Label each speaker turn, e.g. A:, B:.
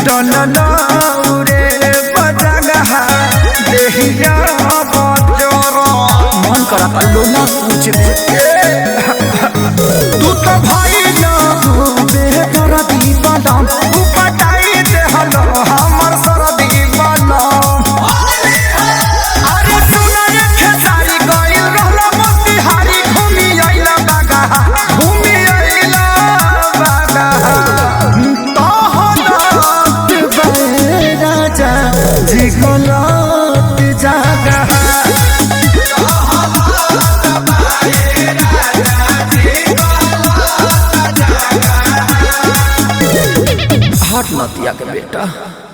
A: टन दौरे बजगहा देहिया बजर मन करा लोला पूछ तू तो भाई ना बेदर्दी बनम तू पटाई दे हलो हमर सरदी बनम अरे सुना रे खेसारी गइल रहला मोतिहारी घूमी आइला बागा घूमी आइला बागा तहलत बे राजा जिगलत जागा हट नतिया के बेटा।